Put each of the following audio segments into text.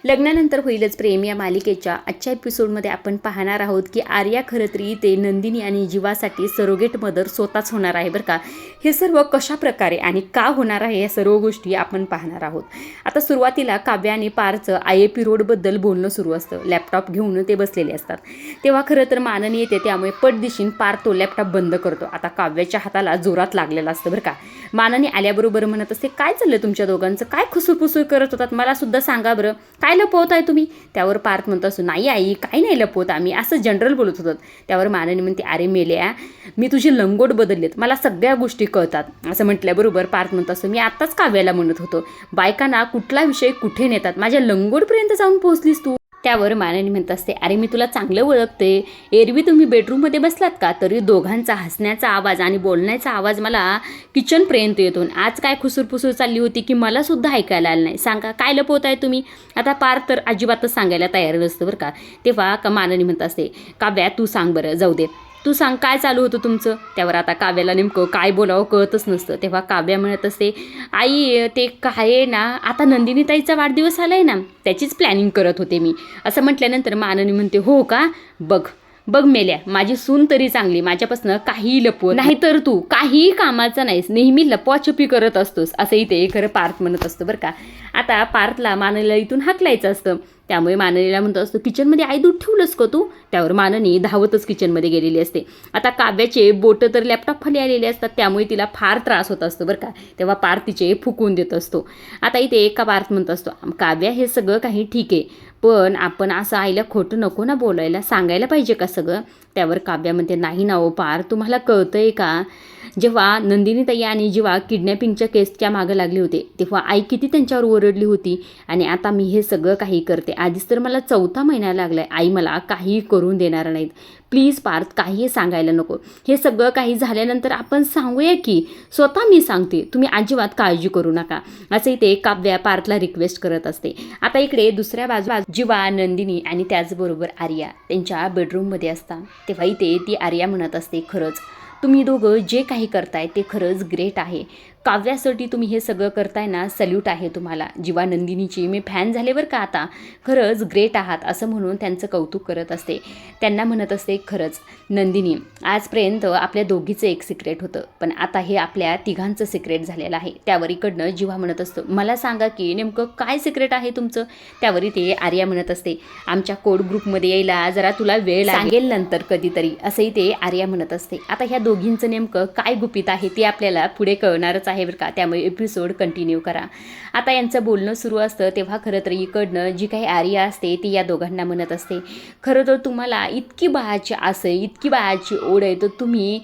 लग्नानंतर होईलच प्रेम या मालिकेच्या आजच्या एपिसोडमध्ये आपण पाहणार आहोत की आर्या खरं तरी ते नंदिनी आणि जीवासाठी सरोगेट मदर स्वतःच होणार आहे बरं का. हे सर्व कशा प्रकारे आणि का होणार आहे या सर्व गोष्टी आपण पाहणार आहोत. आता सुरुवातीला काव्या आणि पारचं IAP रोडबद्दल बोलणं सुरू असतं. लॅपटॉप घेऊन ते बसलेले असतात. तेव्हा खरं तर माननी येते, त्यामुळे पटदिशीन पार तो लॅपटॉप बंद करतो. आता काव्याच्या हाताला जोरात लागलेला असतं बरं का. माननी आल्याबरोबर म्हणत असते, काय चाललं तुमच्या दोघांचं, काय खुसूरपुसूर करत होतात, मला सुद्धा सांगा बरं, काय लपवत आहे तुम्ही. त्यावर पार्थ म्हणत असतो, नाही आई काही नाही लपवत आम्ही, असं जनरल बोलत होतात. त्यावर माननी म्हणते, अरे मेल्या, मी तुझे लंगोट बदललेत, मला सगळ्या गोष्टी कळतात. असं म्हटल्याबरोबर पार्थ म्हणत असतो, मी आत्ताच काव्याला म्हणत होतो, बायकांना कुठला विषय कुठे नेतात, माझ्या लंगोटपर्यंत जाऊन पोहोचलीस तू. त्यावर माननी म्हणत असते, अरे मी तुला चांगलं ओळखते, एरवी तुम्ही बेडरूममध्ये बसलात का, तरी दोघांचा हसण्याचा आवाज आणि बोलण्याचा आवाज मला किचनपर्यंत येतो. आज काय खुसूरपुसूर चालली होती की मला सुद्धा ऐकायला आलं नाही, सांगा काय लपवत आहे तुम्ही. आता पार्थ तर अजिबातच सांगायला तयार नसतं बरं का. तेव्हा माननी म्हणत असते, काव्या तू सांग बरं, जाऊ दे तू सांग काय चालू होतं तुमचं. त्यावर आता काव्याला नेमकं काय बोलावं कळतच नसतं. तेव्हा काव्या म्हणत असते, आई ते काय ना, आता नंदिनी ताईचा वाढदिवस आला आहे ना, त्याचीच प्लॅनिंग करत होते मी. असं म्हटल्यानंतर माननी म्हणते, हो का, बघ मेल्या, माझी सून तरी चांगली, माझ्यापासून काही लपवत नाही, तर तू काही कामाचं नाहीस, नेहमी लपवाछपी करत असतोस, असंही ते खरं पार्थ म्हणत असतं बरं का. आता पार्थला माननीला इथून हाकलायचं असतं. त्यामुळे माननीला म्हणतो असतो, किचनमध्ये आई दूध ठेवलंस का तू. त्यावर माननी धावतच किचनमध्ये गेलेली असते. आता काव्याचे बोटं तर लॅपटॉप खाली आलेले असतात, त्यामुळे तिला फार त्रास होत असतो बरं का. तेव्हा पार्थ तिचे फुकून देत असतो. आता इथे एका पार्थ म्हणत असतो, काव्या हे सगळं काही ठीक आहे, पण आपण असं आईला खोटं नको ना बोलायला, सांगायला पाहिजे का सगळं. त्यावर काव्या म्हणते, नाही ना ओ पार, तुम्हाला कळतंय का, जेव्हा नंदिनी ताई आणि जेव्हा किडनॅपिंगच्या केसच्या मागं लागले होते तेव्हा आई किती त्यांच्यावर ओरडली होती, आणि आता मी हे सगळं काही करते. आधीच तर मला 4था महिना लागलाय, आई मला काही करून देणार नाहीत. प्लीज पार्थ काही सांगायला नको, हे सगळं काही झाल्यानंतर आपण सांगूया की, स्वतः मी सांगते, तुम्ही अजिबात काळजी करू नका, असंही ते काव्या पार्थला रिक्वेस्ट करत असते. आता इकडे दुसऱ्या बाजू जेव्हा नंदिनी आणि त्याचबरोबर आर्या त्यांच्या बेडरूममध्ये असतात तेव्हा इथे ती आर्या म्हणत असते, खरंच तुम्ही दोघं जे काही करताय ते खरंच ग्रेट आहे. काव्यासाठी तुम्ही हे सगळं करताय ना, सल्यूट आहे तुम्हाला. जीवा नंदिनीची मी फॅन झाले बरं का आता, खरंच ग्रेट आहात, असं म्हणून त्यांचं कौतुक करत असते. त्यांना म्हणत असते, खरंच नंदिनी, आजपर्यंत आपल्या दोघीचं एक सिक्रेट होतं, पण आता हे आपल्या तिघांचं सिक्रेट झालेलं आहे. त्यावर इकडनं जीवा म्हणत असतं, मला सांगा की नेमकं काय सिक्रेट आहे तुमचं. त्यावर ते आर्या म्हणत असते, आमच्या कोड ग्रुपमध्ये यायला जरा तुला वेळ लागेल नंतर कधीतरी, असंही ते आर्या म्हणत असते. आता ह्या दोघींचं नेमकं काय गुपित आहे ते आपल्याला पुढे कळणारच आहे बरं का, त्यामुळे एपिसोड कंटिन्यू करा. आता यांचं बोलणं सुरू असतं तेव्हा खरं तर इकडनं जी काही आर्या असते ती या दोघांना म्हणत असते, खरं तर तुम्हाला इतकी बाळाची आस आहे, इतकी बाळाची ओढ आहे, तर तुम्ही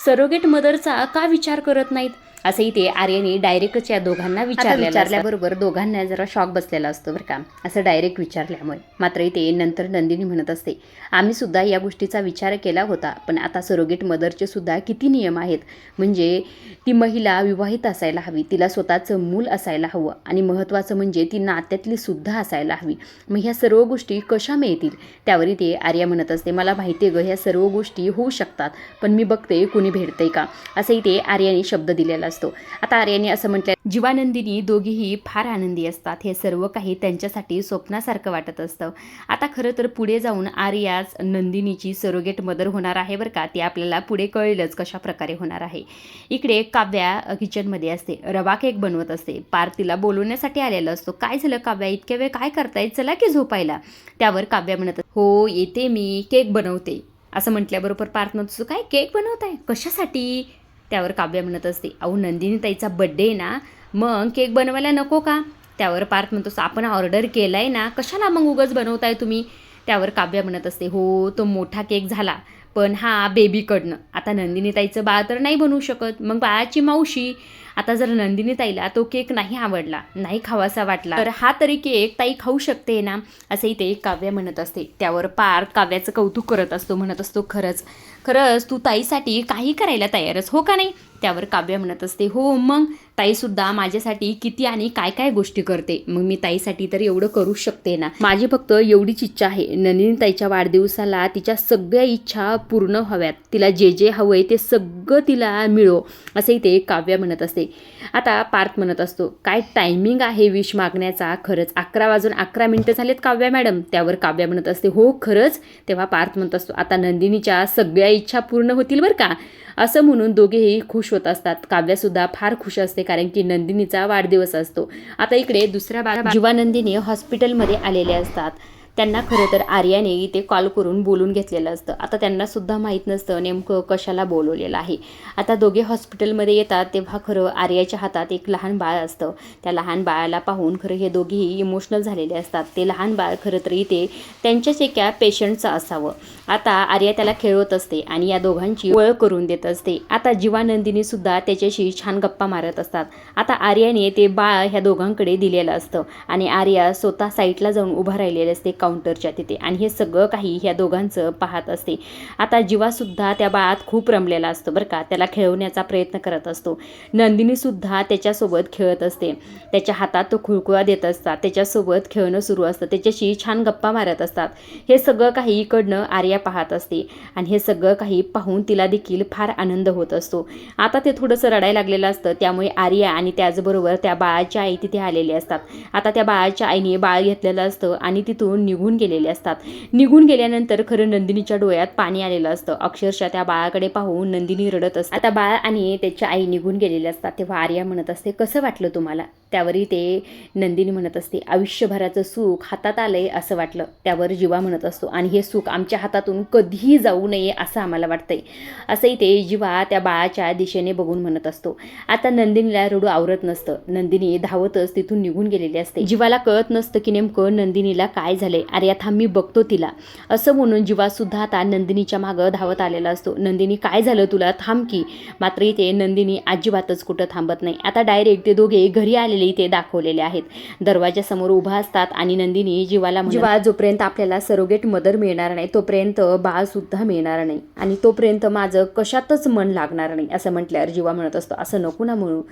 सरोगेट मदरचा का विचार करत नाहीत. असंही ते आर्याने डायरेक्टच या दोघांना विचारल्याबरोबर दोघांना जरा शॉक बसलेला असतो बरं का, असं डायरेक्ट विचारल्यामुळे. मात्र इथे नंतर नंदिनी म्हणत असते, आम्ही सुद्धा या गोष्टीचा विचार केला होता, पण आता सरोगेट मदरचे सुद्धा किती नियम आहेत, म्हणजे ती महिला विवाहित असायला हवी, तिला स्वतःचं मूल असायला हवं, आणि महत्त्वाचं म्हणजे ती नात्यातली सुद्धा असायला हवी. मग ह्या सर्व गोष्टी कशा मिळतील. त्यावर ते आर्या म्हणत असते, मला माहिती आहे गं, ह्या सर्व गोष्टी होऊ शकतात, पण मी बघते कुणी भेटतंय का, असंही ते आर्याने शब्द दिलेला असतो. आता आर्याने असं म्हटलं, जीवानंदिनी दोघीही फार आनंदी असतात, हे सर्व काही त्यांच्यासाठी स्वप्नासारखं वाटत असतं. आता खरं तर पुढे जाऊन आर्याच नंदिनीची सरोगेट मदर होणार आहे बरं का, ते आपल्याला पुढे कळेलच कशा प्रकारे होणार आहे. इकडे काव्या किचनमध्ये असते, रवा केक बनवत असते. पार्थ तिला बोलवण्यासाठी आलेला असतो. काय झालं काव्या, इतक्या वेळ काय करताय, चला की झोपायला. त्यावर काव्या म्हणत, हो येते मी, केक बनवते. असं म्हटल्याबरोबर पार्थ म्हणतो, काय केक बनवताय, कशासाठी. त्यावर काव्या म्हणत असते, अहो नंदिनी ताईचा बड्डे ना, मग केक बनवायला नको का. त्यावर पार्थ म्हणतो, आपण ऑर्डर केला आहे ना, कशाला मग उगाच बनवताय तुम्ही. त्यावर काव्या म्हणत असते, हो तो मोठा केक झाला, पण हा बेबीकडनं, आता नंदिनी ताईचं बाळ तर नाही बनवू शकत, मग बाळाची मावशी. आता जर नंदिनी ताईला तो केक नाही आवडला, नाही खावासा वाटला, तर हा तरी केक ताई खाऊ शकते ना, असंही ते काव्या म्हणत असते. त्यावर पार्थ काव्याचं कौतुक करत असतो, म्हणत असतो, खरंच तू ताईसाठी काही करायला तयारच हो का नाही. त्यावर काव्या म्हणत असते, हो मग ताईसुद्धा माझ्यासाठी किती आणि काय काय गोष्टी करते, मग मी ताईसाठी तर एवढं करू शकते ना. माझी फक्त एवढीच इच्छा आहे, नंदिनी ताईच्या वाढदिवसाला तिच्या सगळ्या इच्छा पूर्ण व्हाव्यात, तिला जे जे हवंय ते सगळं तिला मिळो, असंही ते काव्या म्हणत असते. आता पार्थ म्हणत असतो, काय टायमिंग आहे विश मागण्याचा, खरंच 11 वाजून 11 मिनिटं झालेत काव्या मॅडम. त्यावर काव्या म्हणत असते, हो खरंच. तेव्हा पार्थ म्हणत असतो, आता नंदिनीच्या सगळ्या इच्छा पूर्ण होतील बरं का. असं म्हणून दोघेही खुश होत असतात. काव्यासुद्धा फार खुश असते, कारण की नंदिनीचा वाढदिवस असतो. आता इकडे दुसऱ्या बाजूला जीवा नंदिनी हॉस्पिटलमध्ये आलेले असतात. त्यांना खरं तर आर्याने इथे कॉल करून बोलून घेतलेलं असतं. आता त्यांनासुद्धा माहीत नसतं नेमकं कशाला बोलवलेलं आहे. आता दोघे हॉस्पिटलमध्ये येतात तेव्हा खरं आर्याच्या हातात एक लहान बाळ असतं. त्या लहान बाळाला पाहून खरं हे दोघेही इमोशनल झालेले असतात. ते लहान बाळ खरं तर इथे त्यांच्याच एका पेशंटचं असावं. आता आर्या त्याला खेळवत असते आणि या दोघांची ओळख करून देत असते. आता जीवा नंदिनीसुद्धा त्याच्याशी छान गप्पा मारत असतात. आता आर्याने ते बाळ ह्या दोघांकडे दिलेलं असतं आणि आर्या स्वतः साईटला जाऊन उभा राहिलेले असते काउंटरच्या तिथे, आणि हे सगळं काही ह्या दोघांचं पाहत असते. आता जीवासुद्धा त्या बाळात खूप रमलेला असतो बरं का, त्याला खेळवण्याचा प्रयत्न करत असतो. नंदिनीसुद्धा त्याच्यासोबत खेळत असते, त्याच्या हातात तो खुळखुळा देत असतात, त्याच्यासोबत खेळणं सुरू असतं, त्याच्याशी छान गप्पा मारत असतात. हे सगळं काही इकडनं आर्या पाहत असते आणि हे सगळं काही पाहून तिला देखील फार आनंद होत असतो. आता ते थोडंसं रडायला लागलेलं असतं, त्यामुळे आर्या आणि त्याचबरोबर त्या बाळाच्या आई तिथे आलेले असतात. आता त्या बाळाच्या आईने बाळ घेतलेलं असतं आणि तिथून निघून गेलेले असतात. निघून गेल्यानंतर खरं नंदिनीच्या डोळ्यात पाणी आलेलं असतं. अक्षरशः त्या बाळाकडे पाहून नंदिनी रडत असते. आता बाळ आणि त्याच्या आई निघून गेलेले असतात. तेव्हा आर्या म्हणत असते, कसं वाटलं तुम्हाला? त्यावरही ते नंदिनी म्हणत असते, आयुष्यभराचं सुख हातात आलंय असं वाटलं. त्यावर जीवा म्हणत असतो, आणि हे सुख आमच्या हातातून कधीही जाऊ नये असं आम्हाला वाटतंय. असंही ते जीवा त्या बाळाच्या दिशेने बघून म्हणत असतो. आता नंदिनीला रडू आवरत नसतं. नंदिनी धावतच तिथून निघून गेलेली असते. जीवाला कळत नसतं की नेमकं नंदिनीला काय झालंय. आर्या थांब, मी बघतो तिला, असं म्हणून जीवासुद्धा आता नंदिनीच्या मागं धावत आलेला असतो. नंदिनी काय झालं तुला, थांब की. मात्र इथे नंदिनी अजिबातच कुठं थांबत नाही. आता डायरेक्ट ते दोघे घरी आलेले इथे दाखवलेले आहेत. दरवाजासमोर उभा असतात आणि नंदिनी जीवाला, जीवा जोपर्यंत आपल्याला सरोगेट मदर मिळणार नाही तोपर्यंत बाळसुद्धा मिळणार नाही, आणि तोपर्यंत माझं कशातच मन लागणार नाही असं म्हटल्यावर जीवा म्हणत असतो, असं नको ना म्हणू,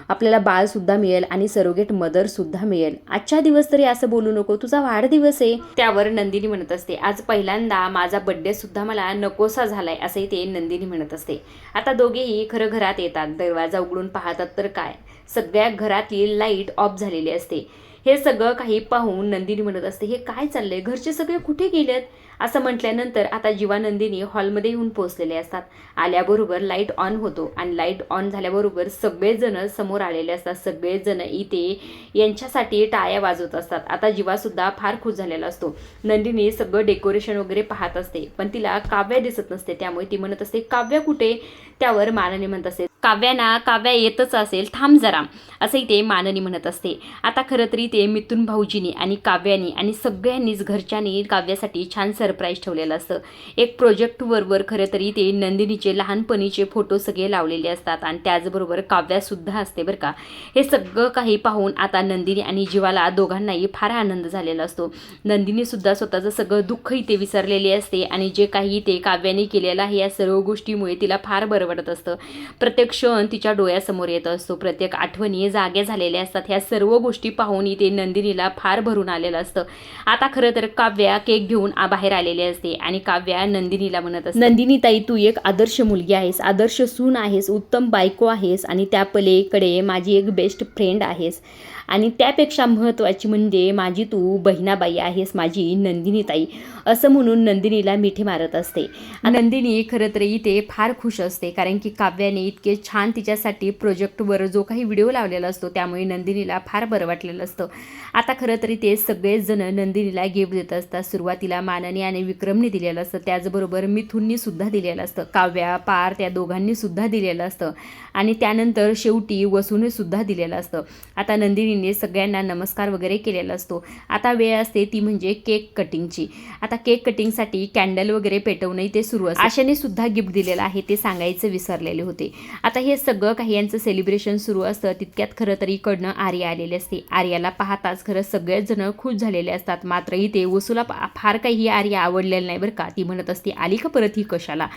आपल्याला बाळसुद्धा मिळेल आणि सरोगेट मदरसुद्धा मिळेल. आजच्या दिवस तरी असं बोलू नको, तुझा वाढदिवस आहे. त्यावर नंदिनी म्हणत असते, आज पहिल्यांदा माझा बड्डे सुद्धा मला नकोसा झालाय असंही ते नंदिनी म्हणत असते. आता दोघेही खरं घरात येतात. दरवाजा उघडून पाहतात तर काय, सगळ्या घरातील लाईट ऑफ झालेली असते. हे सगळं काही पाहून नंदिनी म्हणत असते, हे काय चाललंय, घरचे सगळे कुठे गेलेत? असं म्हटल्यानंतर आता जीवा नंदिनी हॉलमध्ये येऊन पोहोचलेले असतात. आल्याबरोबर लाईट ऑन होतो आणि लाईट ऑन झाल्याबरोबर सगळेजण समोर आलेले असतात. सगळेजण इथे यांच्यासाठी टाळ्या वाजवत असतात. आता जीवासुद्धा फार खुश झालेला असतो. नंदिनी सगळं डेकोरेशन वगैरे पाहत असते, पण तिला काव्या दिसत नसते. त्यामुळे ती म्हणत असते, काव्या कुठे? त्यावर माननी म्हणत असते, काव्या येतच असेल, थांब जरा, असंही ते माननी म्हणत असते. आता खरं तरी ते मिथुन भाऊजीनी आणि काव्यानी आणि सगळ्यांनीच घरच्यांनी काव्यासाठी छान सरप्राईज ठेवलेलं असतं. एक प्रोजेक्टवर खरं तरी ते नंदिनीचे लहानपणीचे फोटो सगळे लावलेले असतात आणि त्याचबरोबर काव्यासुद्धा असते बरं का. हे सगळं काही पाहून आता नंदिनी आणि जीवाला दोघांनाही फार आनंद झालेला असतो. नंदिनीसुद्धा स्वतःचं सगळं दुःख इथे विसरलेली असते आणि जे काही ते काव्याने केलेलं आहे या सर्व गोष्टीमुळे तिला फार बरं वाटत असतं. प्रत्येक क्षण तिच्या डोळ्यासमोर येत असतो, प्रत्येक आठवणी जाग्या झालेल्या असतात. ह्या सर्व गोष्टी पाहून इथे नंदिनीला फार भरून आलेलं असतं. आता खरं तर काव्या केक घेऊन बाहेर आलेली असते आणि काव्या नंदिनीला म्हणत असते, नंदिनी ताई, तू एक आदर्श मुलगी आहेस, आदर्श सून आहेस, उत्तम बायको आहेस आणि त्या पलीकडे माझी एक बेस्ट फ्रेंड आहेस, आणि त्यापेक्षा महत्त्वाची म्हणजे माझी तू बहिणाबाई आहेस, माझी नंदिनी ताई, असं म्हणून नंदिनीला मिठी मारत असते. नंदिनी खरं तर इथे फार खुश असते, कारण की काव्याने इतके छान तिच्यासाठी प्रोजेक्टवर जो काही व्हिडिओ लावलेला असतो त्यामुळे नंदिनीला फार बरं वाटलेलं असतं. आता खरं तरी ते सगळेच जण नंदिनीला गिफ्ट देत असतात. सुरुवातीला माननी आणि विक्रमने दिलेलं असतं, त्याचबरोबर मिथुननी सुद्धा दिलेलं असतं, काव्या, पार्थ या दोघांनी सुद्धा दिलेलं असतं आणि त्यानंतर शेवटी वसूने सुद्धा दिलेलं असतं. आता नंदिनीने सगळ्यांना नमस्कार वगैरे केलेला असतो. आता वेळ असते ती म्हणजे केक कटिंगची. आता केक कटिंगसाठी कॅन्डल वगैरे पेटवणं ते सुरू असतं. आशाने सुद्धा गिफ्ट दिलेलं आहे ते सांगायचं विसरलेले होते. आता हे सगळं काही यांचं सेलिब्रेशन सुरू असतं. तितक्यात खरं तरी इकडनं आर्या आलेली असते. आर्याला पाहताच खरं सगळेच जण खुश झालेले असतात. मात्र इथे वसूला फार काही आर्या आवडलेलं नाही बरं का. ती म्हणत असते, आली का परत ही कशाला?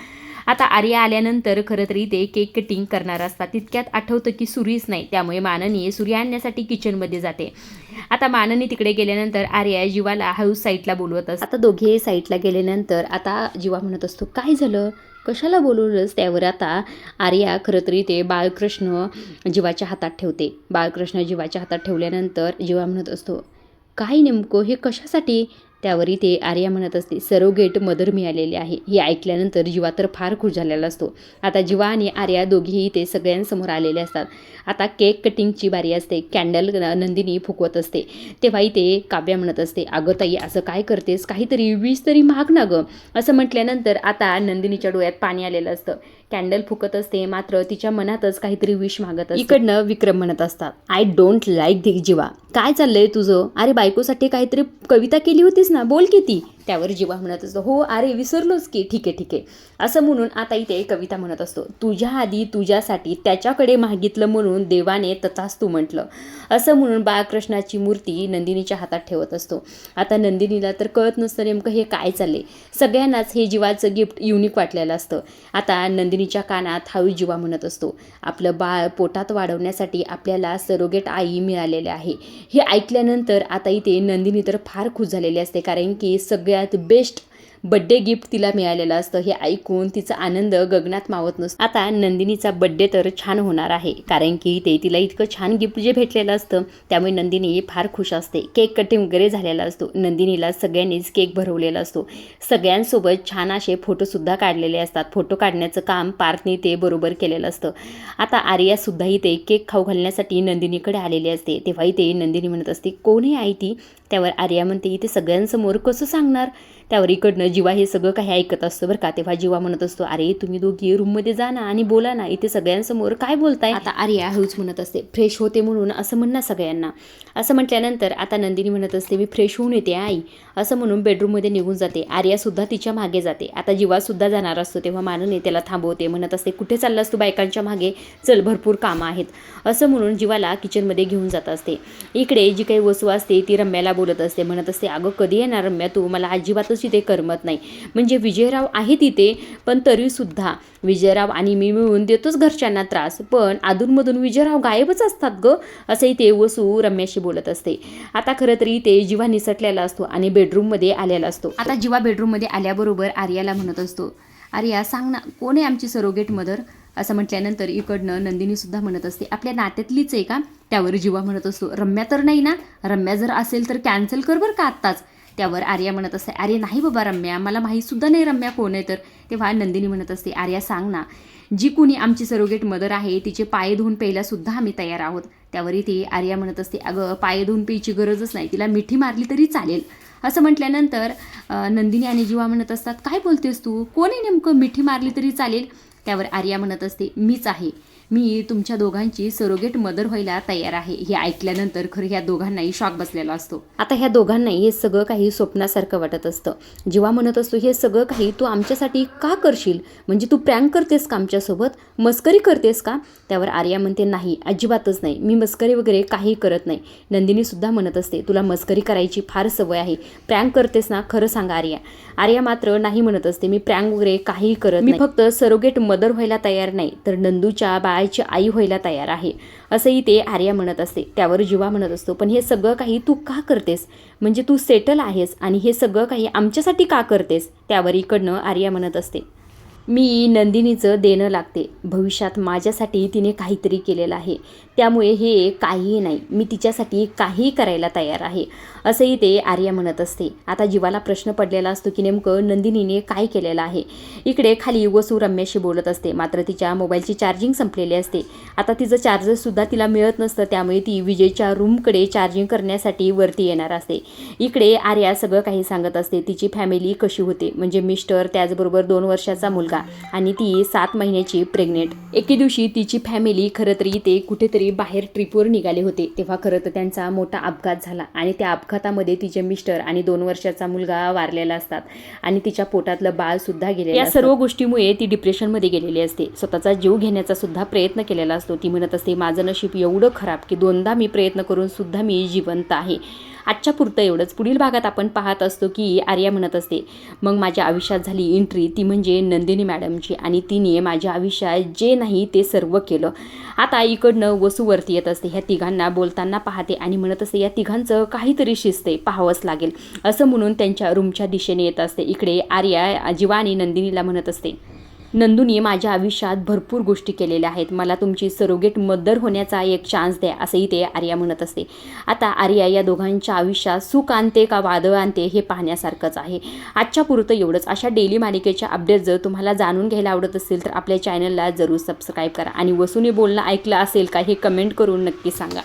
आता आर्या आल्यानंतर खरं तरी ते केक कटिंग करणार असतात. तितक्यात आठवतं की सुरीच नाही, त्यामुळे माननी सुरी आणण्यासाठी किचनमध्ये जाते. आता माननी तिकडे गेल्यानंतर आर्या जीवाला हाऊस साईटला बोलवत असते. आता दोघे साईटला गेल्यानंतर आता जीवा म्हणत असतो, काय झालं, कशाला बोलवलंस? त्यावर आता आर्या खरं तरी ते बाळकृष्ण जीवाच्या हातात ठेवते. बाळकृष्ण जीवाच्या हातात ठेवल्यानंतर जीवा म्हणत असतो, काय नेमकं हे कशासाठी? त्यावरही ते आर्या म्हणत असते, सरोगेट मदर मिळालेले आहे. हे ऐकल्यानंतर जीवा तर फार खुश झालेला असतो. आता जीवा आणि आर्या दोघीही ते सगळ्यांसमोर आलेले असतात. आता केक कटिंगची बारी असते. कॅन्डल नंदिनी फुकवत असते. तेव्हाही ते काव्या म्हणत असते, अगं ताई असं काय करतेस, काहीतरी विष तरी माग ना गं. असं म्हटल्यानंतर आता नंदिनीच्या डोळ्यात पाणी आलेलं असतं. कॅन्डल फुकत असते, मात्र तिच्या मनातच काहीतरी विष मागत असते. इकडनं विक्रम म्हणत असतात, आय डोंट लाईक धिस जीवा, काय चाललंय तुझं? अरे बायकोसाठी काहीतरी कविता केली होतीस ना, बोल की ती. त्यावर जीवा म्हणत असतो, हो अरे विसरलोच की, ठीक आहे ठीक आहे. असं म्हणून आता इथे कविता म्हणत असतो, तुझ्या आधी तुझ्यासाठी त्याच्याकडे मागितलं म्हणून देवाने तथास्तु म्हटलं. असं म्हणून बाळकृष्णाची मूर्ती नंदिनीच्या हातात ठेवत असतो. आता नंदिनीला तर कळत नसतं नेमकं हे काय चाललंय. सगळ्यांनाच हे जीवाचं गिफ्ट युनिक वाटलेलं असतं. आता नंदिनीच्या कानात हळू जीवा म्हणत असतो, आपलं बाळ पोटात वाढवण्यासाठी आपल्याला सरोगेट आई मिळालेले आहे. हे ऐकल्यानंतर आता इथे नंदिनी तर फार खुश झालेली असते, कारण की सगळ्यात बेस्ट बड्डे गिफ्ट तिला मिळालेलं असतं. हे ऐकून तिचा आनंद गगनात मावत नसतो. आता नंदिनीचा बड्डे तर छान होणार आहे, कारण की ते तिला इतकं छान गिफ्ट जे भेटलेलं असतं त्यामुळे नंदिनी फार खुश असते. केक कटिंग वगैरे झालेला असतो. नंदिनीला सगळ्यांनीच केक भरवलेला असतो. सगळ्यांसोबत छान असे फोटोसुद्धा काढलेले असतात. फोटो काढण्याचं काम पार्थनी ते बरोबर केलेलं असतं. आता आर्यासुद्धा इथे केक खाऊ घालण्यासाठी नंदिनीकडे आलेली असते. तेव्हा इथे नंदिनी म्हणत असते, कोण आहे आई ती? त्यावर आर्या म्हणते, इथे सगळ्यांसमोर कसं सांगणार? त्यावर इकडनं जीवा हे सगळं काही ऐकत असतं बरं का. तेव्हा जीवा म्हणत असतो, अरे तुम्ही दोघी रूममध्ये जा ना आणि बोला ना, इथे सगळ्यांसमोर काय बोलताय? आता आर्या हळूच म्हणत असते, फ्रेश होते म्हणून असं म्हण ना सगळ्यांना. असं म्हटल्यानंतर आता नंदिनी म्हणत असते, मी फ्रेश होऊन येते आई. असं म्हणून बेडरूममध्ये निघून जाते. आर्यासुद्धा तिच्या मागे जाते. आता जीवासुद्धा जाणार असतो, तेव्हा मानने त्याला थांबवते. म्हणत असते, कुठे चाललास तू बायकांच्या मागे, चल भरपूर कामं आहेत. असं म्हणून जीवाला किचनमध्ये घेऊन जात असते. इकडे जी काही वसू असते ती रम्याला बोलत असते. म्हणत असते, अगं कधी येणार रम्या तू, मला अजिबातच इथे करमत नाही. म्हणजे विजयराव आहे तिथे, पण तरीसुद्धा विजयराव आणि मी मिळून देतोच घरच्यांना त्रास, पण अधूनमधून विजयराव गायबच असतात गं. असं इथे वसू रम्याशी बोलत असते. आता खरं तरी ते जीवा निसटलेला असतो आणि बेडरूममध्ये आलेला असतो. आता जीवा बेडरूममध्ये आल्याबरोबर आर्याला म्हणत असतो, आर्या सांग ना, कोण आहे आमची सरोगेट मदर? असं म्हटल्यानंतर इकडनं नंदिनीसुद्धा म्हणत असते, आपल्या नात्यातलीच आहे का? त्यावर जीवा म्हणत असतो, रम्या तर नाही ना? रम्या जर असेल तर कॅन्सल कर बरं का आत्ताच. त्यावर आर्या म्हणत असते, अरे नाही बाबा रम्या, मला माहीतसुद्धा नाही रम्या कोण आहे तर. तेव्हा नंदिनी म्हणत असते, आर्या सांग ना, जी कुणी आमची सरोगेट मदर आहे तिचे पाय धुवून प्यायलासुद्धा आम्ही तयार आहोत. त्यावर ती आर्या म्हणत असते, अगं पाय धुवून प्यायची गरजच नाही, तिला मिठी मारली तरी चालेल. असं म्हटल्यानंतर नंदिनी आणि जीवा म्हणत असतात, काय बोलतेस तू, कोण आहे नेमकं मिठी मारली तरी चालेल? त्यावर आर्या म्हणत असते, मीच आहे, मी तुमच्या दोघांची सरोगेट मदर व्हायला तयार आहे. हे ऐकल्यानंतर खरं ह्या दोघांनाही शॉक बसलेला असतो. आता ह्या दोघांनाही हे सगळं काही स्वप्नासारखं वाटत असतं. जीवा म्हणत असतो, हे सगळं काही तू आमच्यासाठी का करशील? म्हणजे तू प्रँक करतेस का आमच्यासोबत, मस्करी करतेस का? त्यावर आर्या म्हणते, नाही अजिबातच नाही, मी मस्करी वगैरे काही करत नाही. नंदिनीसुद्धा म्हणत असते, तुला मस्करी करायची फार सवय आहे, प्रँक करतेस ना, खरं सांगा आर्या. आर्या मात्र नाही म्हणत असते, मी प्रँक वगैरे काही करत नाही, मी फक्त सरोगेट मदर व्हायला तयार नाही तर नंदूच्या बाळाची आई व्हायला तयार आहे. असंही ते आर्या म्हणत असते. त्यावर जीवा म्हणत असतो, पण हे सगळं काही तू का करतेस? म्हणजे तू सेटल आहेस आणि हे सगळं काही आमच्यासाठी का करतेस? त्यावर इकडनं आर्या म्हणत असते, मी नंदिनीचं देणं लागते. भविष्यात माझ्यासाठी तिने काहीतरी केलेलं आहे, त्यामुळे हे काहीही नाही, मी तिच्यासाठी काहीही करायला तयार आहे. असंही ते आर्या म्हणत असते. आता जीवाला प्रश्न पडलेला असतो की नेमकं नंदिनीने काय केलेलं आहे. इकडे खाली वसू रम्याशी बोलत असते, मात्र तिच्या मोबाईलची चार्जिंग संपलेली असते. आता तिचं चार्जरसुद्धा तिला मिळत नसतं, त्यामुळे ती विजयच्या रूमकडे चार्जिंग करण्यासाठी वरती येणार असते. इकडे आर्या सगळं काही सांगत असते, तिची फॅमिली कशी होते, म्हणजे मिस्टर, त्याचबरोबर 2 वर्षाचा मुलगा आणि ती 7 महिन्याची प्रेग्नेंट. एके दिवशी तिची फॅमिली खरं तरी ते कुठेतरी बाहेर ट्रिपवर निघाले होते. तेव्हा खरं तर त्यांचा मोठा अपघात झाला आणि त्या अपघातामध्ये तिचे मिस्टर आणि 2 वर्षाचा मुलगा वारलेला असतात आणि तिच्या पोटातलं बाळ सुद्धा गेलेलं. या सर्व गोष्टीमुळे ती डिप्रेशनमध्ये गेलेली असते. स्वतःचा जीव घेण्याचा सुद्धा प्रयत्न केलेला असतो. ती म्हणत असते, माझं नशीब एवढं खराब की 2दा मी प्रयत्न करून सुद्धा मी जिवंत आहे. आजच्या पुरतं एवढंच. पुढील भागात आपण पाहत असतो की आर्या म्हणत असते, मग माझ्या आयुष्यात झाली एंट्री, ती म्हणजे नंदिनी मॅडमची, आणि तिने माझ्या आयुष्यात जे नाही ते सर्व केलं. आता इकडनं वसूवरती येत असते, ह्या तिघांना बोलताना पाहते आणि म्हणत असते, या तिघांचं काहीतरी शिजते, पाहावंच लागेल असं म्हणून त्यांच्या रूमच्या दिशेने येत असते. इकडे आर्या जीवा आणि नंदिनीला म्हणत असते, नंदुनी माझ्या आयुष्यात भरपूर गोष्टी केलेल्या आहेत, मला तुमची सरोगेट मदर होण्याचा एक चान्स द्या असंही ते आर्या म्हणत असते. आता आर्या या दोघांच्या आयुष्यात सुख आणते का वादळ आणते हे पाहण्यासारखंच आहे. आजच्या पुरतं एवढंच. अशा डेली मालिकेच्या अपडेट जर तुम्हाला जाणून घ्यायला आवडत असेल तर आपल्या चॅनलला जरूर सबस्क्राईब करा आणि वसूने बोलणं ऐकलं असेल का हे कमेंट करून नक्की सांगा.